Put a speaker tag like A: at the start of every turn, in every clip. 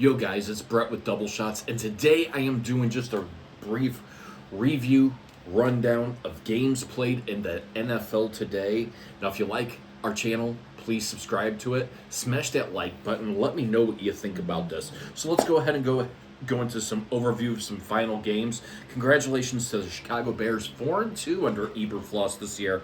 A: Yo guys, it's Brett with Double Shots, and today I am doing just a brief review rundown of games played in the NFL today. Now, if you like our channel, please subscribe to it. Smash that like button. Let me know what you think about this. So let's go ahead and go into some overview of some final games. Congratulations to the Chicago Bears, 4-2 under Eberflus this year.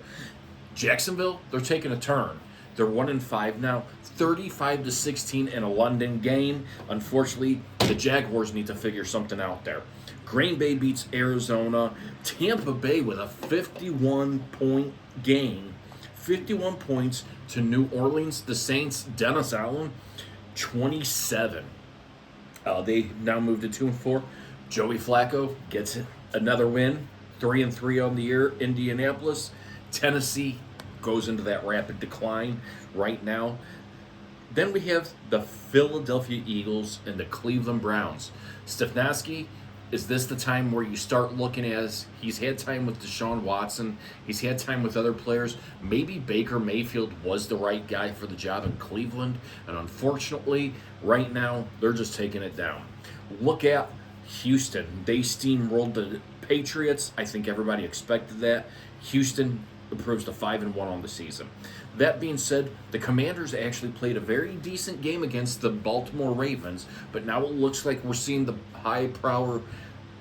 A: Jacksonville, they're taking a turn. They're 1-5 now, 35-16 in a London game. Unfortunately, the Jaguars need to figure something out there. Green Bay beats Arizona. Tampa Bay with a 51-point game, 51 points to New Orleans. The Saints, Dennis Allen, 27. They now move to 2-4. Joey Flacco gets another win, 3-3 on the year. Indianapolis, Tennessee goes into that rapid decline right now. Then we have the Philadelphia Eagles and the Cleveland Browns. Stefanski, is this the time where you start looking as he's had time with Deshaun Watson, he's had time with other players? Maybe Baker Mayfield was the right guy for the job in Cleveland, and unfortunately, right now, they're just taking it down. Look at Houston. They steamrolled the Patriots. I think everybody expected that. Houston improves to 5-1 on the season. That being said, the Commanders actually played a very decent game against the Baltimore Ravens, but now it looks like we're seeing the high-power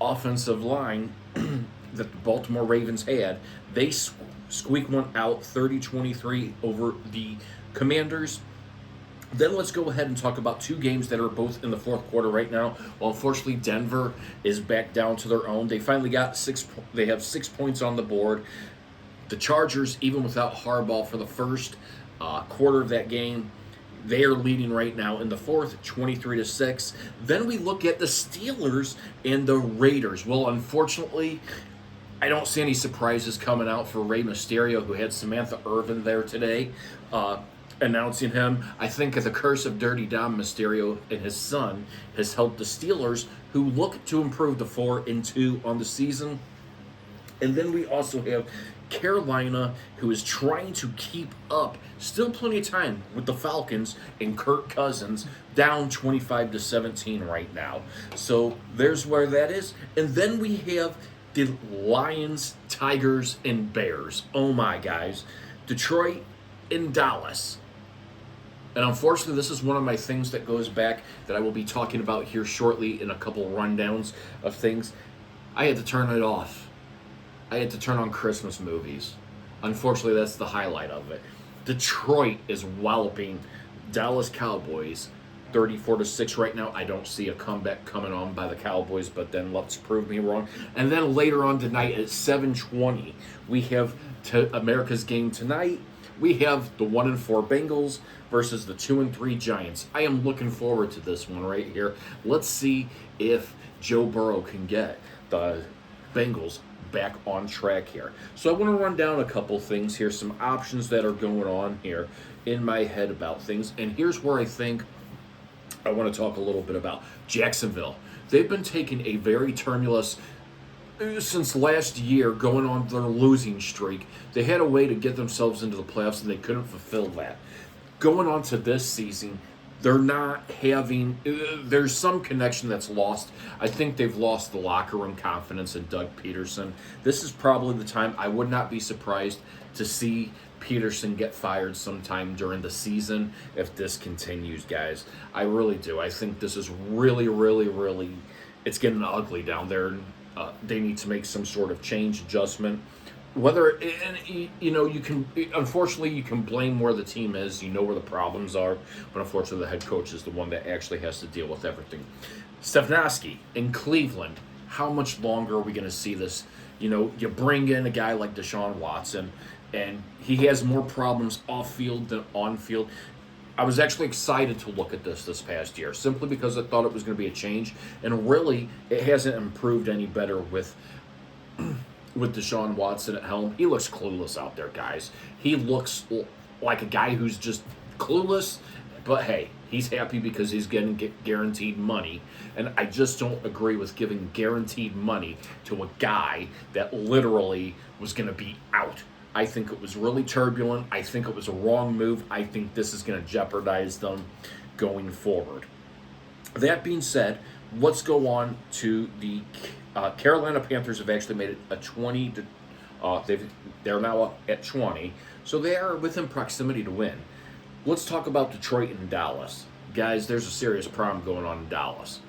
A: offensive line that the Baltimore Ravens had. They squeak one out, 30-23 over the Commanders. Then let's go ahead and talk about two games that are both in the fourth quarter right now. Well, unfortunately, Denver is back down to their own. They finally got they have 6 points on the board. The Chargers, even without Harbaugh for the first quarter of that game, they are leading right now in the fourth, 23-6. Then we look at the Steelers and the Raiders. Well, unfortunately, I don't see any surprises coming out for Rey Mysterio, who had Samantha Irvin there today, announcing him. I think the curse of Dirty Dom Mysterio and his son has helped the Steelers, who look to improve to 4-2 on the season. And then we also have Carolina, who is trying to keep up, still plenty of time, with the Falcons and Kirk Cousins, down 25-17 right now. So there's where that is. And then we have the Lions, Tigers, and Bears. Oh my, guys. Detroit and Dallas. And unfortunately, this is one of my things that goes back that I will be talking about here shortly in a couple rundowns of things. I had to turn it off. I had to turn on Christmas movies. Unfortunately, that's the highlight of it. Detroit is walloping Dallas Cowboys 34-6 right now. I don't see a comeback coming on by the Cowboys, but then let's prove me wrong. And then later on tonight at 7:20, we have America's game tonight. We have the 1-4 Bengals versus the 2-3 Giants. I am looking forward to this one right here. Let's see if Joe Burrow can get the Bengals back on track here. So I want to run down a couple things here, some options that are going on here in my head about things. And here's where I think I want to talk a little bit about Jacksonville. They've been taking a very tumultuous, since last year, going on their losing streak. They had a way to get themselves into the playoffs, and they couldn't fulfill that. Going on to this season, they're not having, there's some connection that's lost. I think they've lost the locker room confidence in Doug Peterson. This is probably the time. I would not be surprised to see Peterson get fired sometime during the season if this continues, guys. I really do. I think this is really, it's getting ugly down there. They need to make some sort of change, adjustment. Whether, and you can, unfortunately, you can blame where the team is. You know where the problems are, but unfortunately, the head coach is the one that actually has to deal with everything. Stefanski in Cleveland. How much longer are we going to see this? You bring in a guy like Deshaun Watson, and he has more problems off field than on field. I was actually excited to look at this past year, simply because I thought it was going to be a change, and really, it hasn't improved any better with Deshaun Watson at helm. He looks clueless out there, guys. He looks like a guy who's just clueless, but hey, he's happy because he's getting guaranteed money. And I just don't agree with giving guaranteed money to a guy that literally was going to be out. I think it was really turbulent. I think it was a wrong move. I think this is going to jeopardize them going forward. That being said, let's go on to the Carolina Panthers have actually made it a 20 to they're now at 20, so they are within proximity to win. Let's talk about Detroit and Dallas. Guys, there's a serious problem going on in Dallas.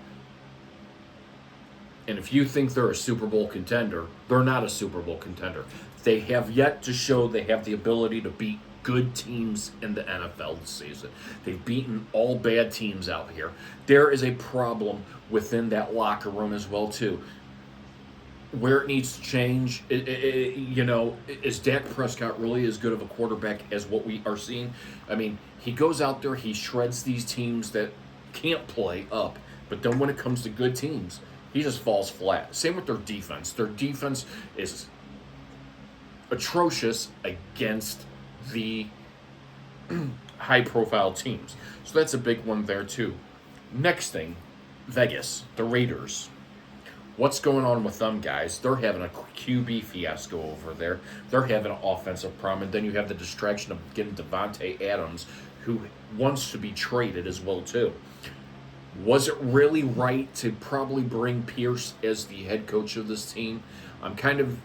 A: And if you think they're a Super Bowl contender, they're not a Super Bowl contender. They have yet to show they have the ability to beat good teams in the NFL this season. They've beaten all bad teams out here. There is a problem within that locker room as well too. Where it needs to change, is Dak Prescott really as good of a quarterback as what we are seeing? I mean, he goes out there, he shreds these teams that can't play up, but then when it comes to good teams, he just falls flat. Same with their defense. Their defense is atrocious against the high-profile teams. So that's a big one there too. Next thing, Vegas, the Raiders. What's going on with them, guys? They're having a QB fiasco over there. They're having an offensive problem. And then you have the distraction of getting Devontae Adams, who wants to be traded as well, too. Was it really right to probably bring Pierce as the head coach of this team? I'm kind of,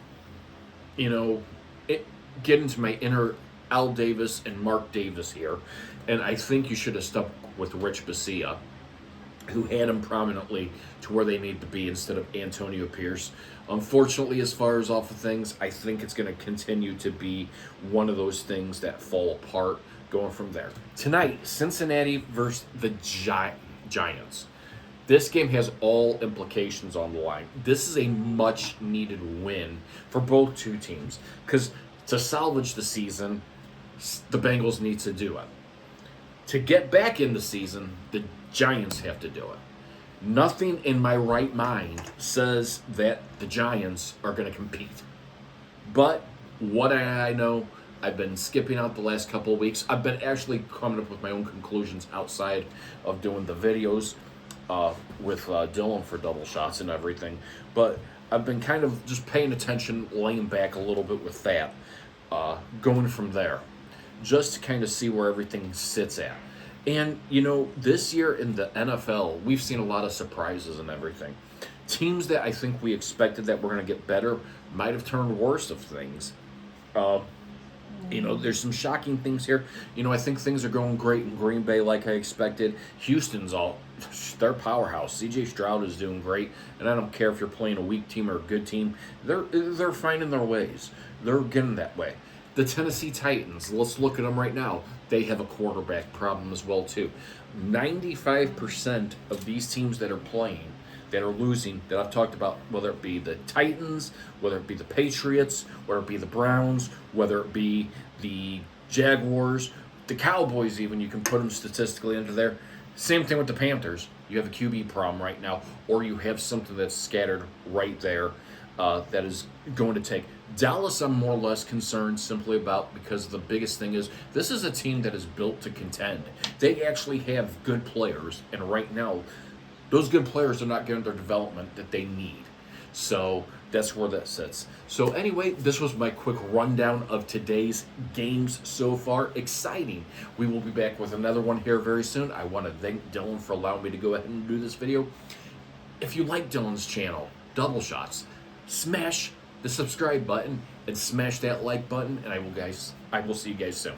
A: getting to my inner Al Davis and Mark Davis here. And I think you should have stuck with Rich Bisaccia, who had him prominently to where they need to be instead of Antonio Pierce. Unfortunately, as far as off of things, I think it's going to continue to be one of those things that fall apart going from there. Tonight, Cincinnati versus the Giants. This game has all implications on the line. This is a much-needed win for both two teams because to salvage the season, the Bengals need to do it. To get back in the season, the Giants have to do it. Nothing in my right mind says that the Giants are going to compete. But what I know, I've been skipping out the last couple of weeks. I've been actually coming up with my own conclusions outside of doing the videos with Dylan for double shots and everything. But I've been kind of just paying attention, laying back a little bit with that, going from there, just to kind of see where everything sits at. And, this year in the NFL, we've seen a lot of surprises and everything. Teams that I think we expected that were going to get better might have turned worse of things. There's some shocking things here. I think things are going great in Green Bay like I expected. Houston's they're powerhouse. C.J. Stroud is doing great. And I don't care if you're playing a weak team or a good team. They're finding their ways. They're getting that way. The Tennessee Titans, let's look at them right now. They have a quarterback problem as well, too. 95% of these teams that are playing, that are losing, that I've talked about, whether it be the Titans, whether it be the Patriots, whether it be the Browns, whether it be the Jaguars, the Cowboys even, you can put them statistically into there. Same thing with the Panthers. You have a QB problem right now, or you have something that's scattered right there that is going to take. Dallas, I'm more or less concerned simply about because the biggest thing is this is a team that is built to contend. They actually have good players, and right now, those good players are not getting their development that they need. So that's where that sits. So anyway, this was my quick rundown of today's games so far. Exciting. We will be back with another one here very soon. I want to thank Dylan for allowing me to go ahead and do this video. If you like Dylan's channel, Double Shots, smash the subscribe button and smash that like button, and I will see you guys soon.